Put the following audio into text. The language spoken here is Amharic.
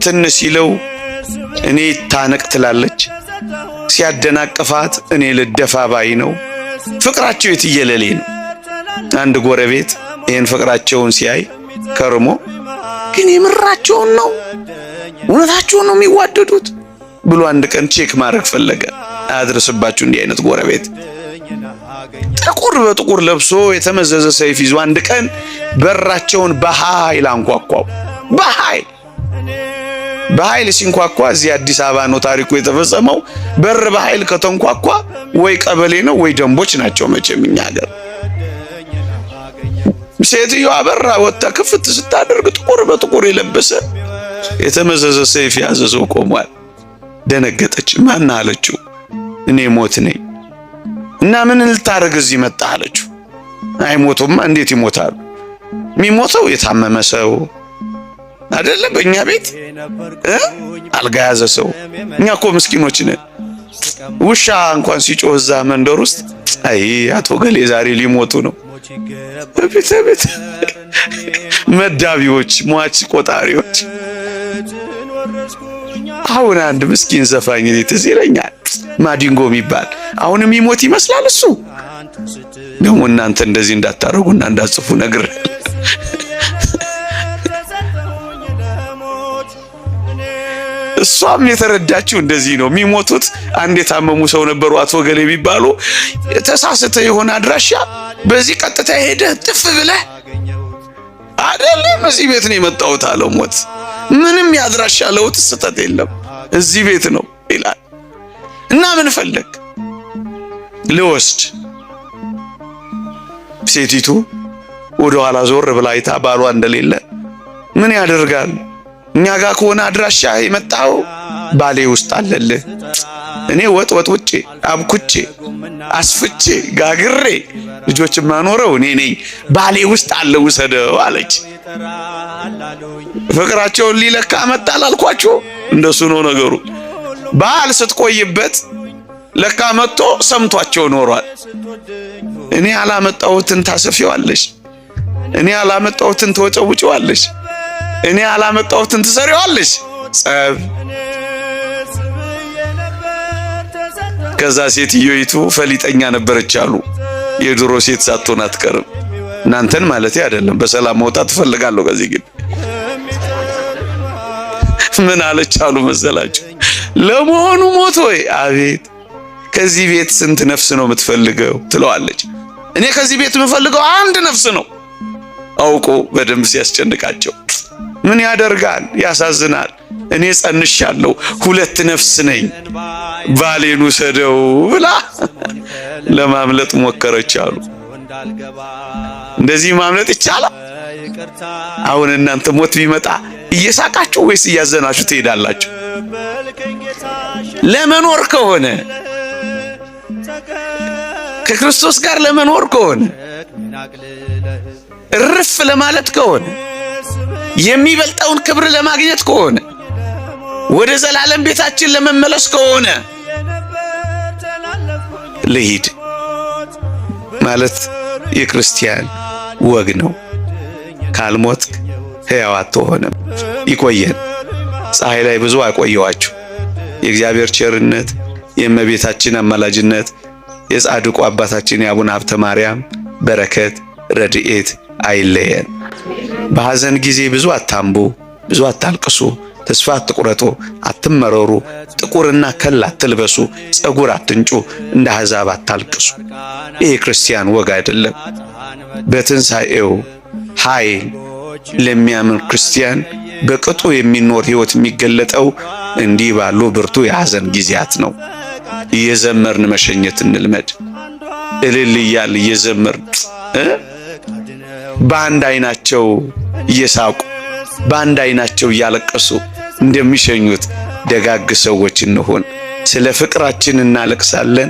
ትንሽ ይለው እኔ ታነቅ ትላለች፣ ሲያደናቅፋት እኔ ልደፋ ባይ ነው። ፍቅራቸው የትየለሌ ነው። አንድ ጎረቤት ይሄን ፍቅራቸውን ሲያይ ከርሞ ግን የምራቸውን ነው እውነታቸውን ነው የሚዋደዱት ብሎ አንድ ቀን ቼክ ማድረግ ፈለገ። አያድርስባችሁ እንዲህ አይነት ጎረቤት። ጥቁር በጥቁር ለብሶ የተመዘዘ ሰይፍ ይዞ አንድ ቀን በራቸውን በኃይል አንኳኳው። በኃይል ሲንኳኳ እዚህ አዲስ አበባ ነው ታሪኩ የተፈጸመው። በር በኃይል ከተንኳኳ ወይ ቀበሌ ነው ወይ ደንቦች ናቸው መቼም እኛ ሀገር። ሴትዮዋ በራ ወጣ ክፍት ስታደርግ ጥቁር በጥቁር የለበሰ የተመዘዘ ሰይፍ ያዘ ሰው ቆሟል። ደነገጠች። ማን አለችው? እኔ ሞት ነኝ። እና ምን ልታረግ እዚህ መጣ አለችው። አይሞቱማ እንዴት ይሞታሉ? የሚሞተው የታመመ ሰው አይደለ? በእኛ ቤት አልጋ ያዘ ሰው። እኛ እኮ ምስኪኖች ነን። ውሻ እንኳን ሲጮህ እዛ መንደር ውስጥ አይ አቶ ገሌ ዛሬ ሊሞቱ ነው ቤት መዳቢዎች፣ ሟች ቆጣሪዎች። አሁን አንድ ምስኪን ዘፋኝ ትዝ ይለኛል፣ ማዲንጎ የሚባል አሁንም ይሞት ይመስላል እሱ። ደግሞ እናንተ እንደዚህ እንዳታረጉና እንዳጽፉ ነገር እሷም የተረዳችው እንደዚህ ነው። የሚሞቱት አንድ የታመሙ ሰው ነበሩ አቶ ገሌ የሚባሉ። ተሳስተ የሆነ አድራሻ በዚህ ቀጥታ ሄደ ጥፍ ብለህ አይደለም እዚህ ቤት ነው የመጣሁት አለው ሞት። ምንም ያድራሻ ለውጥ ስተት የለም እዚህ ቤት ነው ይላል። እና ምን ፈለግ ልወስድ። ሴቲቱ ወደ ኋላ ዞር ብላ አይታ ባሏ እንደሌለ ምን ያደርጋል እኛ ጋር ከሆነ አድራሻ የመጣው ባሌ ውስጥ አለልህ። እኔ ወጥ ውጪ አብኩቼ አስፍቼ ጋግሬ ልጆች ማኖረው እኔ ነኝ። ባሌ ውስጥ አለ ውሰደው አለች። ፍቅራቸውን ሊለካ መጣል አልኳችሁ። እንደሱ ነው ነገሩ። ባል ስትቆይበት ለካ መጥቶ ሰምቷቸው ኖሯል። እኔ አላመጣሁትን ታሰፊዋለሽ፣ እኔ አላመጣሁትን ተወጨውጪዋለሽ፣ እኔ አላመጣሁትን ትሰሪዋለሽ። ጸብ። ከዛ ሴትዮይቱ ፈሊጠኛ ነበረች አሉ። የድሮ ሴት ሳትሆን አትቀርም። እናንተን ማለት አይደለም፣ በሰላም መውጣት ፈልጋለሁ ከዚህ ግን ምን አለች አሉ መሰላችሁ? ለመሆኑ ሞት ወይ? አቤት ከዚህ ቤት ስንት ነፍስ ነው የምትፈልገው ትለዋለች። እኔ ከዚህ ቤት የምፈልገው አንድ ነፍስ ነው። አውቆ በደንብ ሲያስጨንቃቸው ምን ያደርጋል፣ ያሳዝናል። እኔ ጸንሻለሁ፣ 2 ነፍስ ነኝ፣ ባሌን ውሰደው ብላ ለማምለጥ ሞከረች አሉ። እንደዚህ ማምለጥ ይቻላል? አሁን እናንተ ሞት ቢመጣ እየሳቃችሁ ወይስ እያዘናችሁ ትሄዳላችሁ? ለመኖር ከሆነ ከክርስቶስ ጋር ለመኖር ከሆነ እርፍ ለማለት ከሆነ የሚበልጠውን ክብር ለማግኘት ከሆነ ወደ ዘላለም ቤታችን ለመመለስ ከሆነ ልሂድ ማለት የክርስቲያን ወግ ነው። ካልሞት ሕያው አትሆንም። ይቆየን። ፀሐይ ላይ ብዙ አቆየዋችሁ። የእግዚአብሔር ቸርነት፣ የእመቤታችን አማላጅነት፣ የጻድቁ አባታችን የአቡነ ሀብተ ማርያም በረከት ረድኤት አይለየን። በሐዘን ጊዜ ብዙ አታምቡ፣ ብዙ አታልቅሱ፣ ተስፋ አትቁረጡ፣ አትመረሩ፣ ጥቁርና ከል አትልበሱ፣ ጸጉር አትንጩ፣ እንደ አሕዛብ አታልቅሱ። ይሄ ክርስቲያን ወግ አይደለም። በትንሣኤው ኃይል ለሚያምን ክርስቲያን በቅጡ የሚኖር ሕይወት የሚገለጠው እንዲህ ባሉ ብርቱ የሐዘን ጊዜያት ነው። እየዘመርን መሸኘት እንልመድ። እልል እያል እየዘመርን በአንድ አይናቸው እየሳቁ በአንድ አይናቸው እያለቀሱ እንደሚሸኙት ደጋግ ሰዎች እንሆን። ስለ ፍቅራችን እናለቅሳለን።